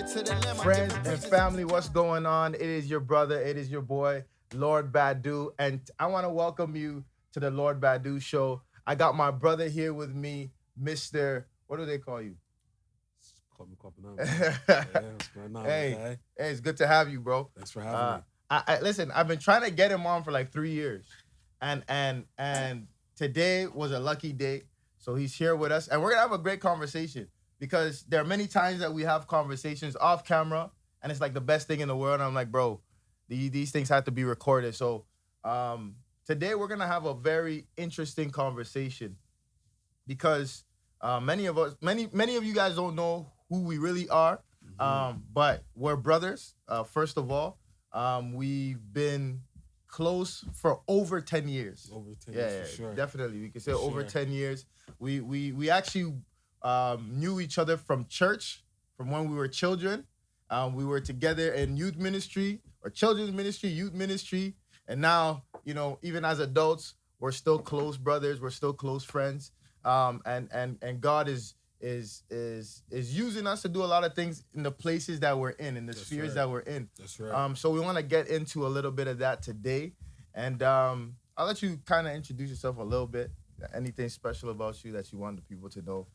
Friends and family, what's going on? It is your brother, it is your boy, Lord Badu, and I want to welcome you to the Lord Badu show. I got my brother here with me, Mr. What do they call you? Call me Kwabena. Yeah, what's going on, Hey, guy? hey, it's good to have you, bro. Thanks for having me. Listen, I've been trying to get him on for like 3 years, and today was a lucky day, so he's here with us, and we're gonna have a great conversation because there are many times that we have conversations off camera, and it's like the best thing in the world. And I'm like, bro, these things have to be recorded. So today we're gonna have a very interesting conversation because many of you guys don't know who we really are, but we're brothers. First of all, we've been close for over 10 years. Over 10 years, for sure. Definitely. We can say For over sure. 10 years. We actually knew each other from church, from when we were children. We were together in youth ministry or children's ministry, youth ministry. And now, even as adults, we're still close brothers. We're still close friends. And God is using us to do a lot of things in the places that we're in the spheres that we're in. That's right. So we want to get into a little bit of that today. And I'll let you kind of introduce yourself a little bit. Anything special about you that you want the people to know?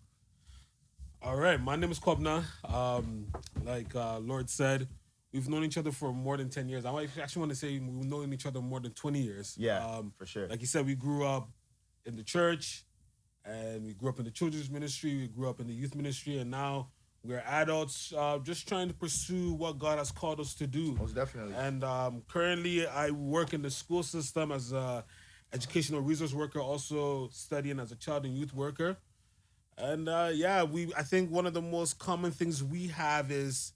All right, my name is Kwabena. Like Lord said, we've known each other for more than 10 years. I actually want to say we've known each other more than 20 years. Yeah, for sure. Like you said, we grew up in the church, and we grew up in the children's ministry. We grew up in the youth ministry, and now we're adults just trying to pursue what God has called us to do. Most definitely. And currently, I work in the school system as a educational resource worker, also studying as a child and youth worker. And I think one of the most common things we have is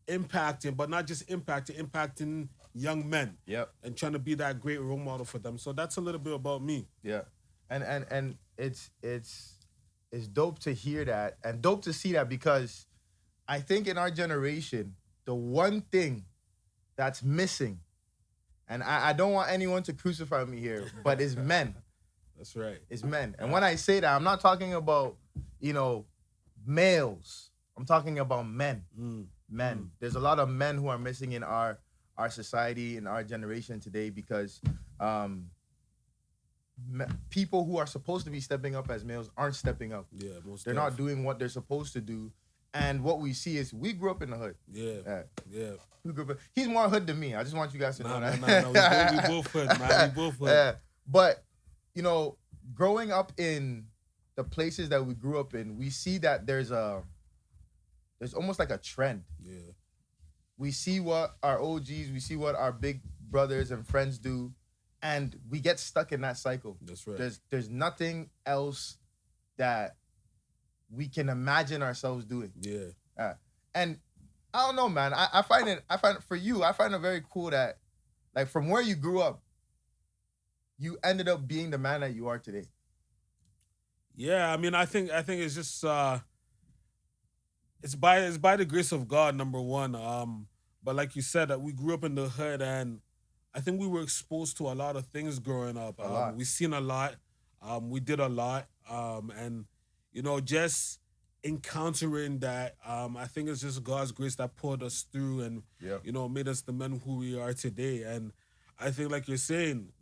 impacting, but not just impacting young men. Yep. And trying to be that great role model for them. So that's a little bit about me. Yeah. And it's dope to hear that and dope to see that, because I think in our generation, the one thing that's missing, and I don't want anyone to crucify me here, but it's men. That's right. It's men. And when I say that, I'm not talking about, males. I'm talking about men. Men. There's a lot of men who are missing in our society, in our generation today, because people who are supposed to be stepping up as males aren't stepping up. Yeah, they're not doing what they're supposed to do. And what we see is we grew up in the hood. Yeah. We grew up. He's more hood than me. I just want you guys to know that. No. We both hood, man. We both hood. Yeah. But, growing up in the places that we grew up in, we see that there's almost like a trend. Yeah. We see what our OGs, we see what our big brothers and friends do, and we get stuck in that cycle. That's right. There's nothing else that we can imagine ourselves doing. Yeah. And I don't know, man. I find it for you, I find it very cool that, like, from where you grew up, you ended up being the man that you are today. Yeah, I mean, I think it's just it's by the grace of God, number one. But like you said, that we grew up in the hood, and I think we were exposed to a lot of things growing up. A lot. We seen a lot. We did a lot. And just encountering that, I think it's just God's grace that pulled us through and made us the men who we are today. And I think, like you're saying,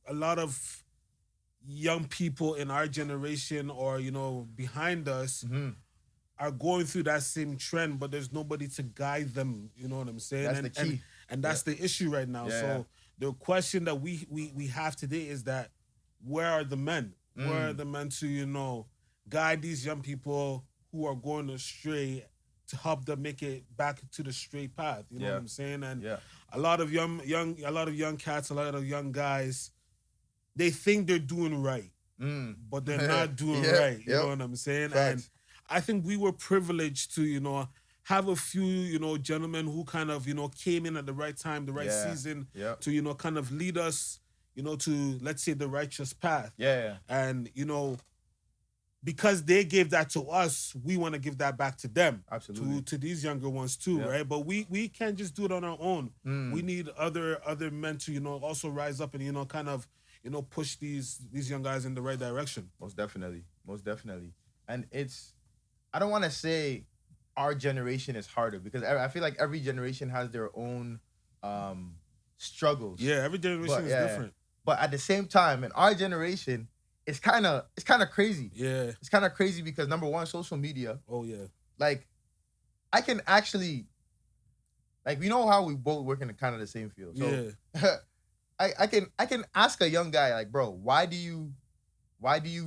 a lot of young people in our generation or behind us are going through that same trend, but there's nobody to guide them. You know what I'm saying? That's the key. And that's the issue right now. So the question that we have today is that, where are the men? Where are the men to guide these young people who are going astray, to help them make it back to the straight path? You know what I'm saying? And a lot of young cats, a lot of young guys, they think they're doing right, but they're not doing right. You know what I'm saying? Facts. And I think we were privileged to, have a few, gentlemen who kind of, came in at the right time, the right season to, kind of lead us, to, let's say, the righteous path. And, because they gave that to us, we want to give that back to them. Absolutely. To these younger ones too, right? But we can't just do it on our own. We need other men to, also rise up and, kind of, push these young guys in the right direction. Most definitely. And I don't want to say our generation is harder because I feel like every generation has their own struggles. Yeah, every generation is different. But at the same time, in our generation, it's kind of crazy. Yeah, it's kind of crazy because number one, social media. Oh yeah. Like, I can actually, like, we know how we both work in kind of the same field. So Yeah. I can ask a young guy, like, bro, why do you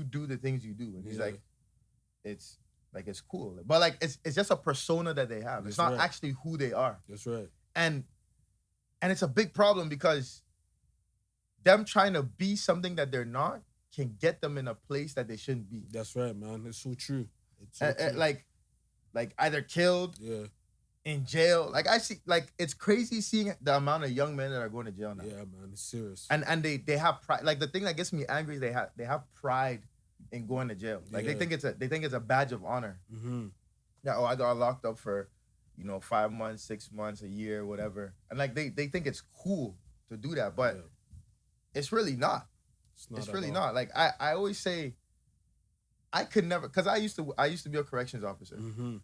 do the things you do? And he's like, it's cool. But like it's just a persona that they have. It's not actually who they are. That's right. And it's a big problem because them trying to be something that they're not can get them in a place that they shouldn't be. That's right, man. It's so true. It's so true. Like either killed, in jail. Like, I see, like, it's crazy seeing the amount of young men that are going to jail now. Yeah, man, it's serious. And they have pride. Like, the thing that gets me angry is they have pride in going to jail. Like, they think it's a badge of honor. Mm-hmm. Yeah, oh, I got locked up for 5 months, 6 months, a year, whatever. And like they think it's cool to do that, but it's really not. It's really not. Like, I always say, I could never, because I used to be a corrections officer. Mm-hmm.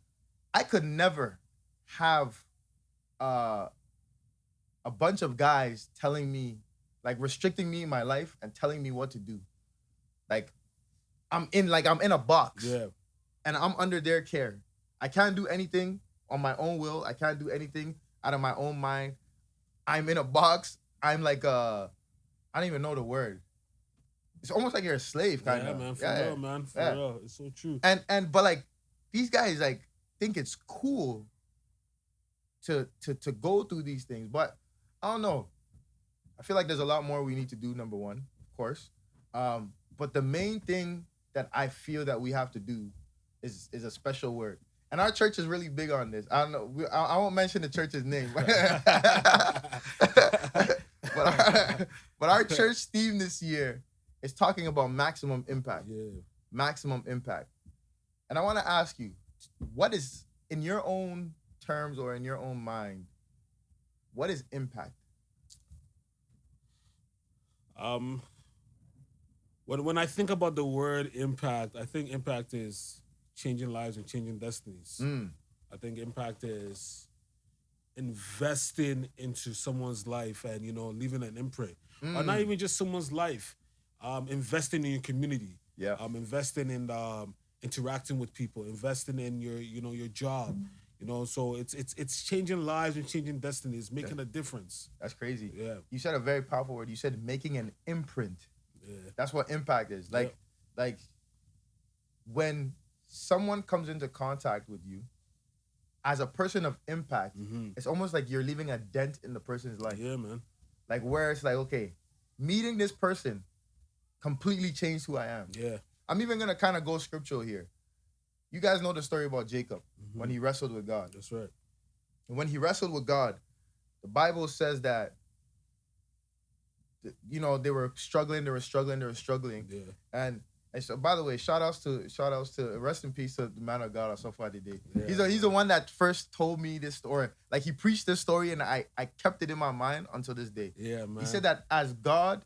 I could never have a bunch of guys telling me, like, restricting me in my life and telling me what to do. Like, I'm in a box. Yeah. And I'm under their care. I can't do anything on my own will. I can't do anything out of my own mind. I'm in a box. I'm like I don't even know the word. It's almost like you're a slave, kind of. Yeah, man. For real, man. For real. It's so true. But like, these guys like think it's cool to go through these things. But I don't know. I feel like there's a lot more we need to do, number one, of course. But the main thing that I feel that we have to do is a special word. And our church is really big on this. I don't know. I won't mention the church's name. but our church theme this year is talking about maximum impact. Yeah. Maximum impact. And I want to ask you, what is, in your own terms or in your own mind, what is impact? When I think about the word impact, I think impact is changing lives and changing destinies. I think impact is investing into someone's life and, leaving an imprint. Or not even just someone's life, investing in your community. Yeah. Investing in interacting with people, investing in your job. So it's changing lives and changing destinies, making a difference. That's crazy. Yeah. You said a very powerful word. You said making an imprint. Yeah. That's what impact is. Like when someone comes into contact with you as a person of impact, it's almost like you're leaving a dent in the person's life. Yeah, man. Like, where it's like, okay, meeting this person completely changed who I am. Yeah. I'm even going to kind of go scriptural here. You guys know the story about Jacob when he wrestled with God. That's right. And when he wrestled with God, the Bible says that, they were struggling. Yeah. And so, by the way, shout outs to rest in peace to the man of God, Asafa Dede. Yeah. He's the one that first told me this story. Like, he preached this story and I kept it in my mind until this day. Yeah, man. He said that as God,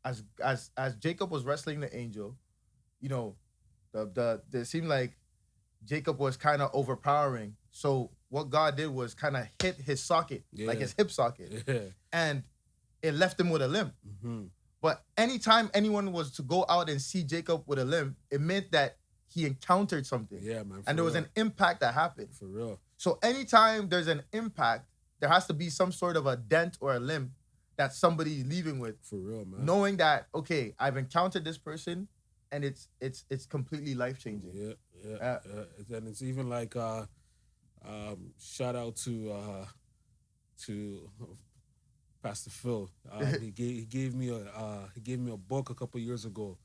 as Jacob was wrestling the angel, it seemed like Jacob was kind of overpowering. So what God did was kind of hit his socket, like his hip socket. Yeah. And it left him with a limp. But anytime anyone was to go out and see Jacob with a limp, it meant that he encountered something. Yeah, man. And there was an impact that happened. For real. So anytime there's an impact, there has to be some sort of a dent or a limp that somebody's leaving with. For real, man. Knowing that, okay, I've encountered this person and it's completely life-changing. Yeah. And it's even like shout out to Pastor Phil. He gave me a book a couple years ago,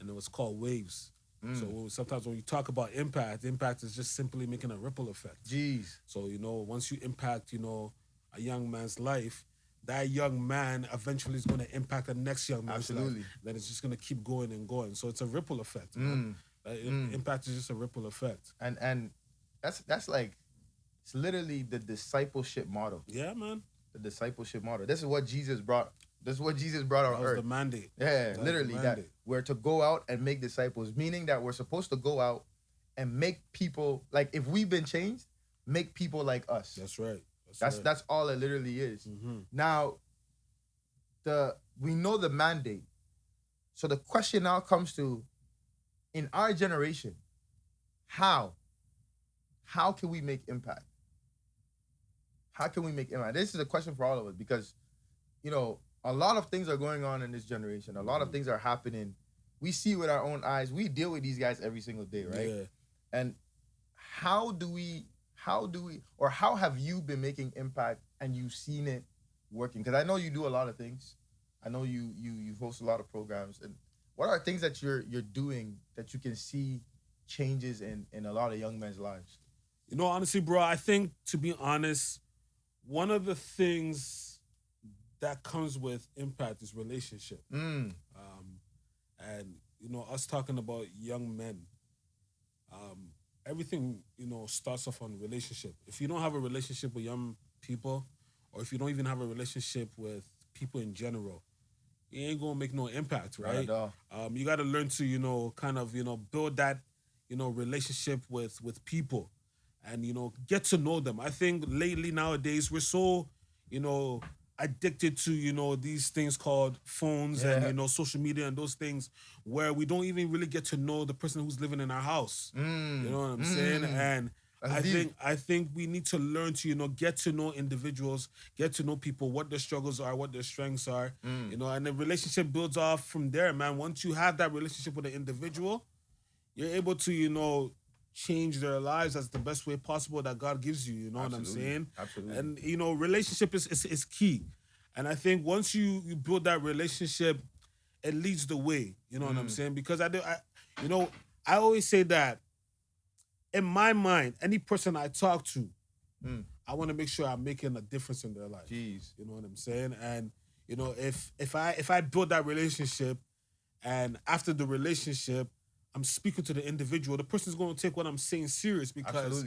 and it was called Waves. So sometimes when you talk about impact is just simply making a ripple effect. Jeez. So once you impact a young man's life, that young man eventually is going to impact the next young man's life. Then it's just going to keep going and going. So it's a ripple effect. Impact is just a ripple effect. And that's like, it's literally the discipleship model. Yeah, man. The discipleship model. This is what Jesus brought. This is what Jesus brought on earth. The mandate. Yeah, literally that we're to go out and make disciples, meaning that we're supposed to go out and make people, like, if we've been changed, make people like us. That's right. That's all it literally is. Mm-hmm. Now, we know the mandate. So the question now comes to, in our generation, how can we make impact? How can we make impact? This is a question for all of us because, a lot of things are going on in this generation. A lot of things are happening. We see with our own eyes. We deal with these guys every single day, right? Yeah. And how have you been making impact and you've seen it working? Because I know you do a lot of things. I know you host a lot of programs. And what are things that you're doing that you can see changes in a lot of young men's lives? Honestly, bro, I think, to be honest, one of the things that comes with impact is relationship. And us talking about young men, everything starts off on relationship. If you don't have a relationship with young people, or if you don't even have a relationship with people in general, you ain't gonna make no impact, right? Not at all. You got to learn to build that relationship with people, and get to know them. I think lately nowadays we're so addicted to these things called phones and social media and those things, where we don't even really get to know the person who's living in our house. You know what I'm saying? And I think we need to learn to get to know individuals, get to know people, what their struggles are, what their strengths are. And the relationship builds off from there, man. Once you have that relationship with an individual, you're able to change their lives as the best way possible that God gives you. You know what I'm saying? Absolutely. And relationship is key. And I think once you build that relationship, it leads the way. You know what I'm saying? Because I always say that, in my mind, any person I talk to, I want to make sure I'm making a difference in their life. Jeez. You know what I'm saying? And if I build that relationship, and after the relationship, I'm speaking to the individual, the person's going to take what I'm saying serious, because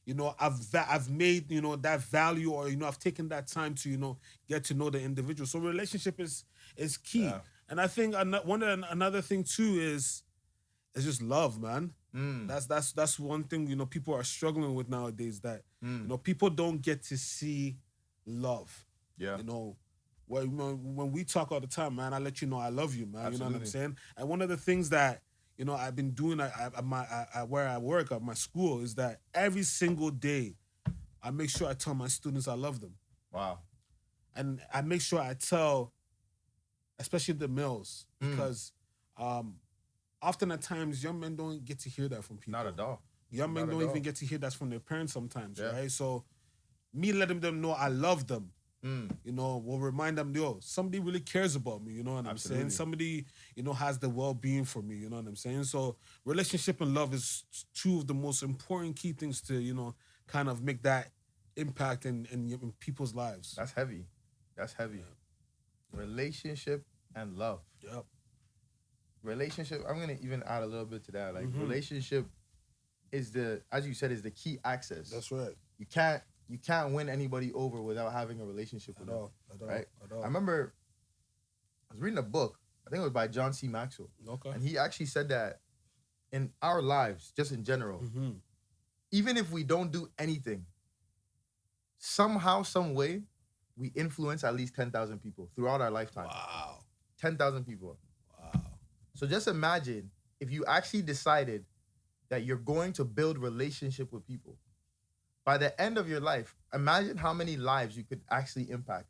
I've made that value, or I've taken that time to get to know the individual. So relationship is key. Yeah. And I think another thing too is just love, man. That's one thing people are struggling with nowadays, that people don't get to see love. Yeah. When we talk all the time, man, I let you know I love you, man. Absolutely. You know what I'm saying? And one of the things that I've been doing at where I work, at my school, is that every single day I make sure I tell my students I love them. Wow. And I make sure I tell, especially the males, because often at times young men don't get to hear that from people. Not at all. Young men don't even get to hear that from their parents sometimes, right? So me letting them know I love them, will remind them, somebody really cares about me, you know what I'm saying? Somebody, has the well-being for me, you know what I'm saying? So relationship and love is two of the most important key things to, kind of make that impact in people's lives. That's heavy. Yeah. Relationship and love. Yep. Relationship, I'm going to even add a little bit to that. Like, relationship is as you said, is the key access. That's right. You can't win anybody over without having a relationship with them. Right? I remember I was reading a book, I think it was by John C. Maxwell. Okay. And he actually said that in our lives, just in general, even if we don't do anything, somehow, some way, we influence at least 10,000 people throughout our lifetime. Wow. 10,000 people. Wow. So just imagine if you actually decided that you're going to build relationship with people. By the end of your life, imagine how many lives you could actually impact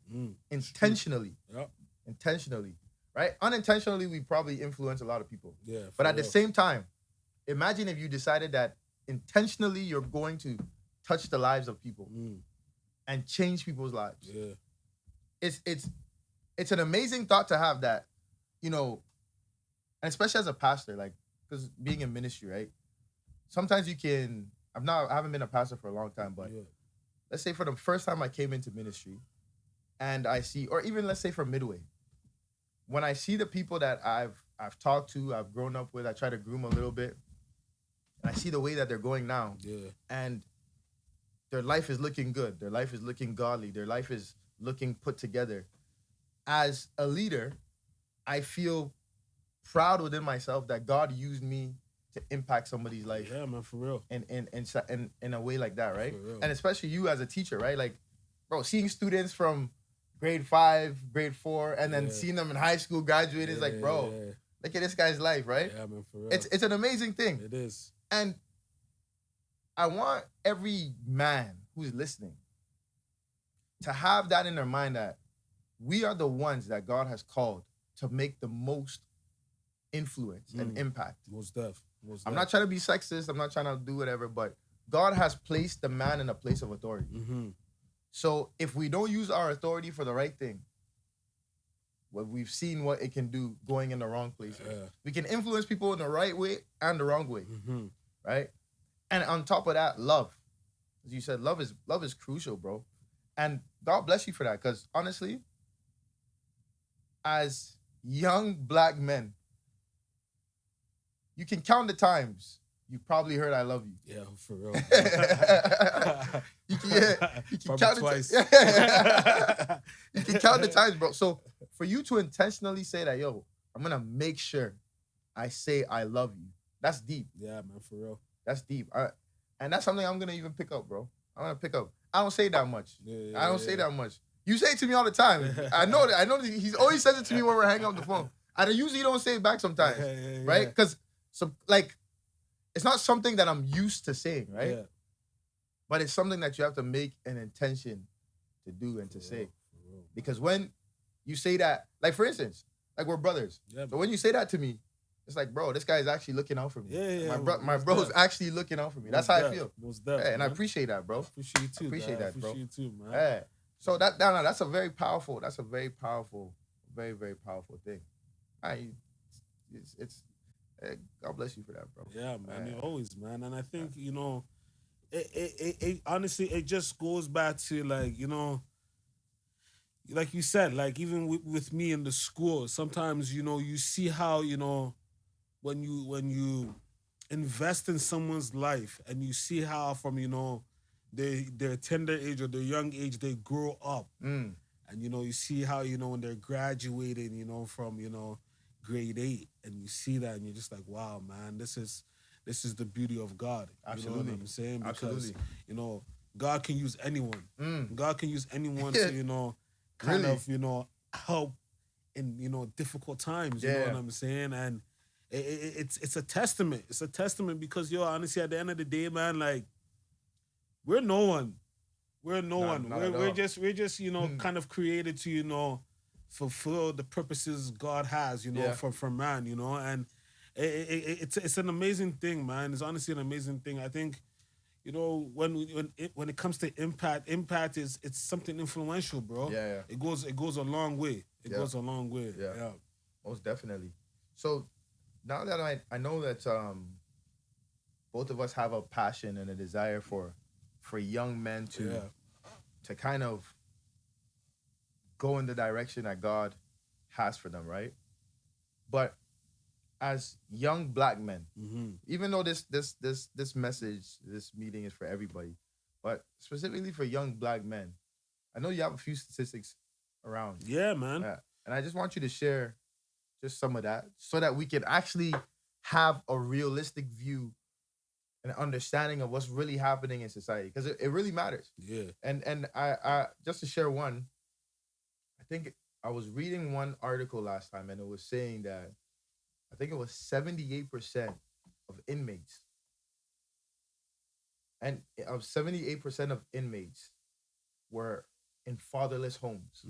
intentionally. Yep. Intentionally, right? Unintentionally, we probably influence a lot of people. Yeah. But at the same time, imagine if you decided that intentionally you're going to touch the lives of people and change people's lives. Yeah. It's an amazing thought to have that, and especially as a pastor, like, because being in ministry, right? Sometimes you can. I haven't been a pastor for a long time, but let's say for the first time I came into ministry, and I see, or even let's say for Midway, when I see the people that I've talked to, I've grown up with, I try to groom a little bit, and I see the way that they're going now, and their life is looking good, their life is looking godly, their life is looking put together. As a leader, I feel proud within myself that God used me to impact somebody's life. Yeah, man, for real. In a way like that, right? For real. And especially you as a teacher, right? Like, bro, seeing students from grade 5, grade 4, and then seeing them in high school graduate is like, bro, look at this guy's life, right? Yeah, man, for real. It's an amazing thing. It is. And I want every man who's listening to have that in their mind that we are the ones that God has called to make the most influence and impact. Most def. I'm not trying to be sexist. I'm not trying to do whatever, but God has placed the man in a place of authority. Mm-hmm. So if we don't use our authority for the right thing, well, we've seen what it can do going in the wrong places. Yeah. We can influence people in the right way and the wrong way, right? And on top of that, love. As you said, love is crucial, bro. And God bless you for that, because honestly, as young Black men, you can count the times you probably heard "I love you." Yeah, for real. you can count twice. You can count the times, bro. So for you to intentionally say that, yo, I'm gonna make sure I say "I love you," that's deep. Yeah, man, for real. That's deep. And that's something I'm gonna even pick up, bro. I'm gonna pick up. I don't say that much. I don't say that much. You say it to me all the time. I know that. I know that he's always says it to me when we're hanging up the phone. I usually don't say it back sometimes, right? Because it's not something that I'm used to saying, right? Yeah. But it's something that you have to make an intention to do and to say. Because when you say that, like for instance, like we're brothers. Yeah, so when you say that to me, it's like, bro, this guy is actually looking out for me. Yeah. My bro's actually looking out for me. That's how I feel. Most definitely. And I appreciate that, bro. Appreciate you too. Appreciate that, bro. Appreciate you too, man. Yeah. So that's a very powerful, very, very powerful thing. God bless you for that, bro. Yeah, man. Always, man. And I think, it honestly, it just goes back to like you said, like even with me in the school, sometimes, you see how, when you invest in someone's life and you see how from, their tender age or their young age, they grow up. And, you see how, when they're graduating, from, grade 8, and you see that and you're just like, wow, man, this is the beauty of God. Absolutely. You know what I'm saying? Because, absolutely. God can use anyone. God can use anyone Yeah. to, kind of, help in, difficult times. You know what I'm saying? And it's a testament. It's a testament because, honestly, at the end of the day, man, like, we're no one. We're no one. We're just kind of created to, fulfill the purposes God has, for man, and it's an amazing thing, man. It's honestly an amazing thing. I think, when it comes to impact is it's something influential, bro. Yeah. It goes a long way. It goes a long way. Yeah. Most definitely. So now that I know that both of us have a passion and a desire for young men to kind of go in the direction that God has for them, right? But as young Black men, even though this message, this meeting is for everybody, but specifically for young Black men, I know you have a few statistics around. Yeah, man. Yeah. And I just want you to share just some of that so that we can actually have a realistic view and understanding of what's really happening in society, because it really matters. Yeah. And I just to share one, I think I was reading one article last time and it was saying that I think it was 78% of inmates, and of 78% of inmates were in fatherless homes.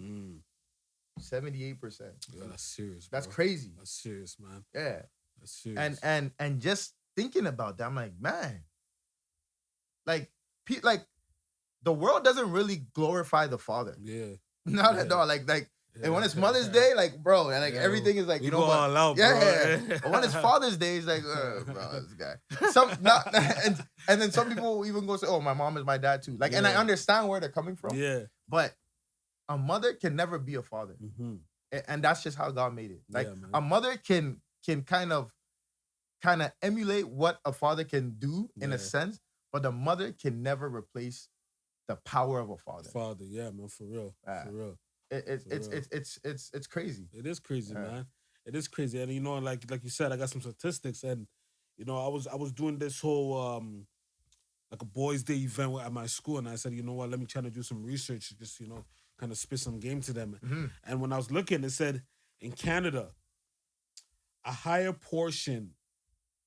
78%. Yeah, that's serious. That's bro. crazy. That's serious, man. Yeah. That's serious. And just thinking about that, I'm like, man, like the world doesn't really glorify the father. Yeah. Not at all. Like and when it's Mother's Day, like, bro, and like everything is like, we go all out, bro. Yeah. But when it's Father's Day, it's like, bro, this guy. And then some people will even go say, oh, my mom is my dad too. Like, and I understand where they're coming from. Yeah. But a mother can never be a father. And that's just how God made it. Like, a mother can kind of emulate what a father can do in a sense, but the mother can never replace the power of a father. Father, yeah, man, for real. For real. It's crazy. It is crazy, man. It is crazy. And like you said, I got some statistics, and you know, I was doing this whole like a boys' day event at my school, and I said, you know what, let me try to do some research, just kind of spit some game to them. Mm-hmm. And when I was looking, it said in Canada, a higher portion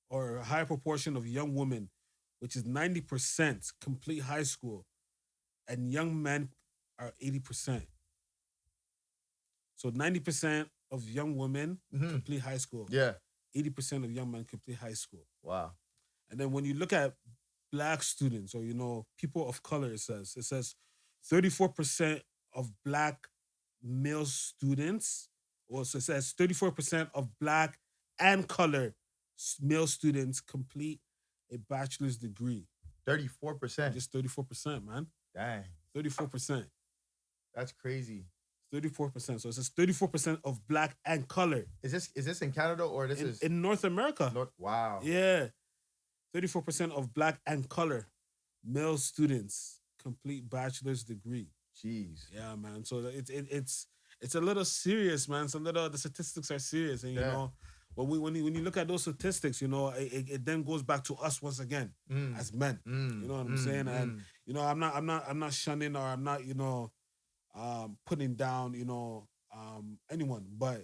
or a higher proportion of young women, which is 90%, complete high school, and young men are 80%. So 90% of young women Mm-hmm. complete high school. Yeah. 80% of young men complete high school. Wow. And then when you look at black students or people of color, it says 34% of black male students, or so it says 34% of black and color male students complete a bachelor's degree. 34%. Just 34%, man. Dang. 34%. That's crazy. 34%. So it says 34% of black and color. Is this in Canada or this is in North America? Wow. Yeah. 34% of black and color male students complete bachelor's degree. Jeez. Yeah, man. So it's a little serious, man. The statistics are serious, and when you look at those statistics, it then goes back to us once again as men. You know what I'm saying? And I'm not shunning, or I'm not putting down anyone, but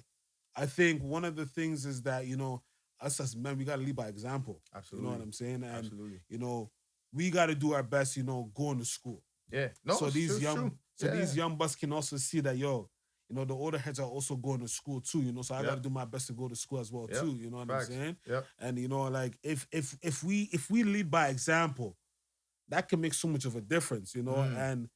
I think one of the things is that us as men, we gotta lead by example. Absolutely. You know what I'm saying? And absolutely. We gotta do our best, going to school. Yeah. No. So these these young bucks can also see that the older heads are also going to school too. So I gotta do my best to go to school as well too. You know what I'm saying? Yep. And like if we lead by example, that can make so much of a difference. And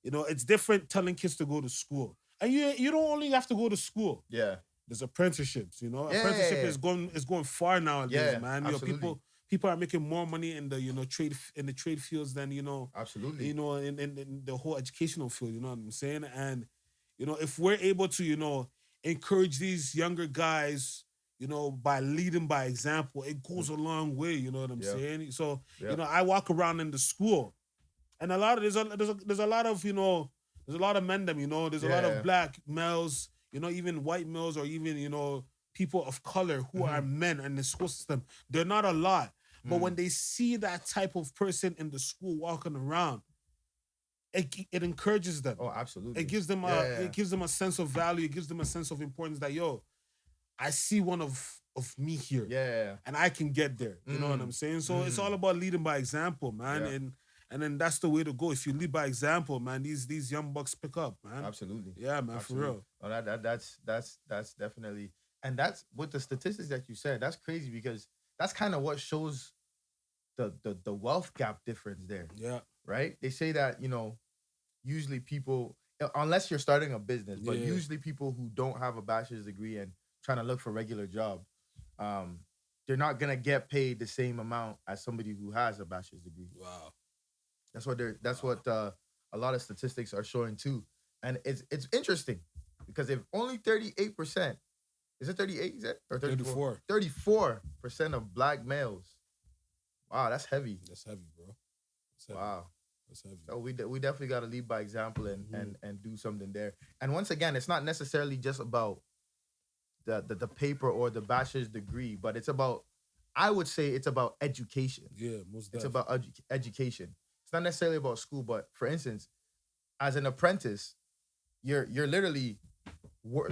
it's different telling kids to go to school, and you don't only have to go to school. Yeah. There's apprenticeships. Apprenticeship is going far nowadays, man. People are making more money in the trade fields than absolutely. In the whole educational field. You know what I'm saying? And if we're able to encourage these younger guys, by leading by example, it goes a long way. You know what I'm saying? So I walk around in the school, and there's a lot of men them. There's a lot of black males. Even white males, or even people of color who are men in the school system. They're not a lot. But when they see that type of person in the school walking around, it encourages them. Oh, absolutely. It gives them a sense of value. It gives them a sense of importance that I see one of me here. Yeah. And I can get there. You know what I'm saying? So it's all about leading by example, man. Yeah. And then that's the way to go. If you lead by example, man, these young bucks pick up, man. Absolutely. Yeah, man, absolutely. For real. Oh, that's definitely, and that's with the statistics that you said. That's crazy because that's kind of what shows the wealth gap difference there. Yeah. Right? They say that, usually people, unless you're starting a business, but usually people who don't have a bachelor's degree and trying to look for a regular job, they're not gonna get paid the same amount as somebody who has a bachelor's degree. Wow. That's what a lot of statistics are showing too. And it's interesting because if only 38%, is it 38, is it? Or 34? 34% of black males. Wow, that's heavy. That's heavy, bro. That's heavy. Wow. That's heavy. So we definitely got to lead by example and do something there. And once again, it's not necessarily just about the paper or the bachelor's degree, but it's about, I would say it's about education. Yeah, most definitely. It's about education. It's not necessarily about school, but for instance, as an apprentice, you're literally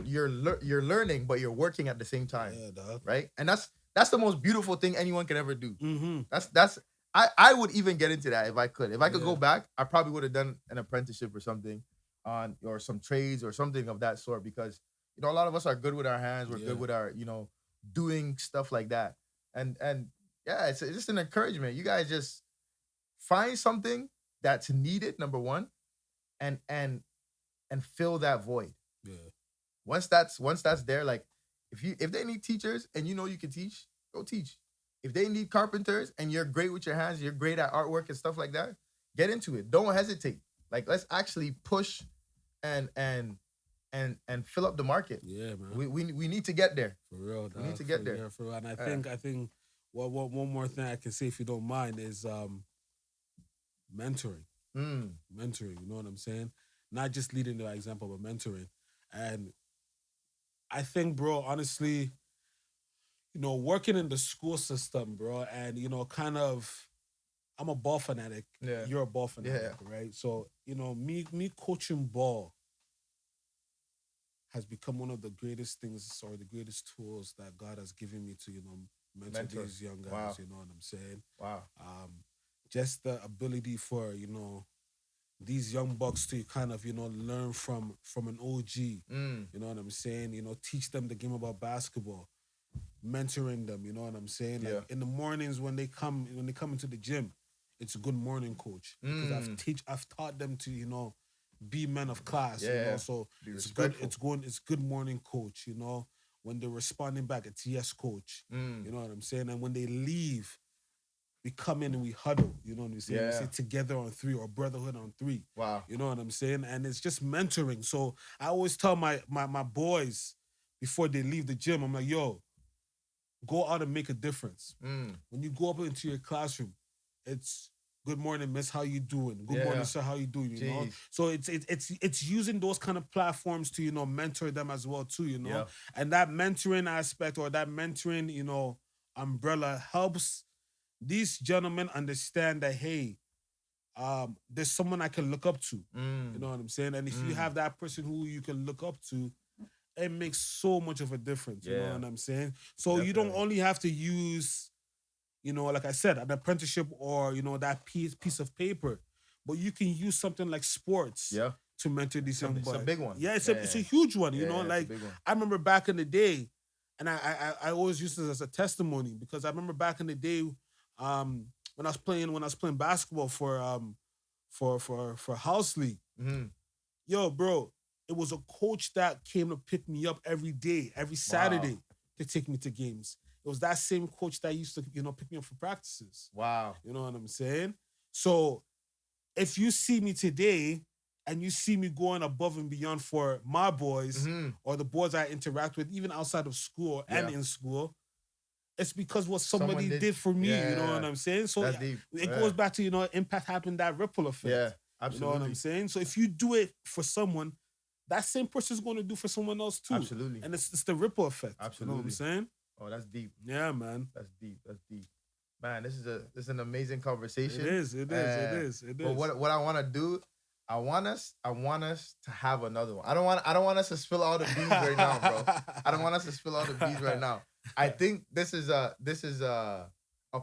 you're learning, but you're working at the same time. Yeah, dog. Right? And that's the most beautiful thing anyone can ever do. Mm-hmm. That's I would even get into that if I could. If I could go back, I probably would have done an apprenticeship or something or some trades or something of that sort, because a lot of us are good with our hands. We're good with our doing stuff like that. And yeah, it's just an encouragement. You guys just find something that's needed, number one, and fill that void. Yeah. Once that's there, like if they need teachers and you can teach, go teach. If they need carpenters and you're great with your hands, you're great at artwork and stuff like that, get into it. Don't hesitate. Like, let's actually push and fill up the market. Yeah, man. We need to get there. For real, dog. We need to get there. Yeah, for real. And I think one more thing I can say, if you don't mind, is mentoring. Mentoring, you know what I'm saying? Not just leading by example, but mentoring. And I think, bro, honestly, working in the school system, bro, and kind of, I'm a ball fanatic. Yeah. You're a ball fanatic, right? So, me coaching ball has become one of the greatest things or the greatest tools that God has given me to, mentor these young guys. Wow. You know what I'm saying? Wow. Just the ability for, these young bucks to kind of, learn from an OG. You know what I'm saying? Teach them the game about basketball, mentoring them. You know what I'm saying? Like in the mornings when they come into the gym, it's a good morning coach because I've taught them to be men of class. So it's good. It's good morning coach. When they're responding back, it's yes coach. You know what I'm saying? And when they leave, we come in and we huddle, you know what I'm saying? We say together on 3 or brotherhood on 3. Wow. You know what I'm saying? And it's just mentoring. So I always tell my boys before they leave the gym, I'm like, yo, go out and make a difference. When you go up into your classroom, it's good morning, miss, how you doing? Good morning, sir, how you doing? You know? So it's using those kind of platforms to, mentor them as well too, And that mentoring aspect or that mentoring, umbrella helps these gentlemen understand that, hey, there's someone I can look up to. You know what I'm saying? And if you have that person who you can look up to, it makes so much of a difference. You know what I'm saying? So you don't only have to use, like I said, an apprenticeship or, that piece of paper, but you can use something like sports to mentor these young boys. It's a big one. Yeah, it's a huge one, like I remember back in the day, and I always use this as a testimony because I remember back in the day, when I was playing basketball for house league. Yo, bro, it was a coach that came to pick me up every day, every Saturday to take me to games. It was that same coach that used to, pick me up for practices. Wow. You know what I'm saying? So if you see me today and you see me going above and beyond for my boys or the boys I interact with, even outside of school and in school, it's because what somebody did for me, you know what I'm saying? So it goes back to, impact having that ripple effect. Yeah, absolutely. You know what I'm saying? So if you do it for someone, that same person is going to do for someone else too. Absolutely. And it's the ripple effect. Absolutely. You know what I'm saying? Oh, that's deep. Yeah, man. That's deep. Man, this is an amazing conversation. It is. But what I want to do, I want us to have another one. I don't want us to spill all the beans right now, bro. I don't want us to spill all the beans right now. I think this is a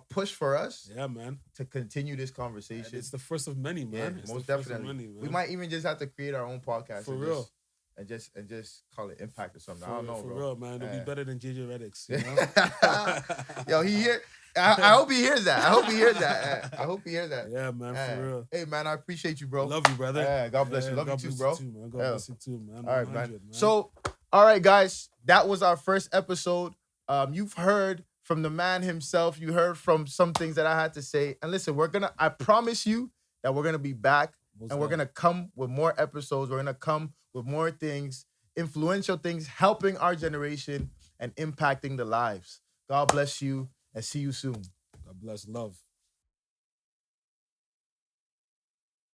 push for us. Yeah, man. To continue this conversation. It's the first of many, man. Yeah, most definitely. Many, man. We might even just have to create our own podcast. For real. And just call it Impact or something. I don't know, for bro. For real, man. It'll be better than JJ Redick's. Yo, he here. I hope he hears that. I hope he hears that. Yeah, man, for real. Hey, man, I appreciate you, bro. Love you, brother. Yeah, God bless you. Love you too, bro. God bless you too, man. All right, man. So, all right, guys. That was our first episode. You've heard from the man himself. You heard from some things that I had to say. And listen, I promise you that we're going to be back. And we're going to come with more episodes. We're going to come with more things, influential things, helping our generation and impacting the lives. God bless you and see you soon. God bless. Love.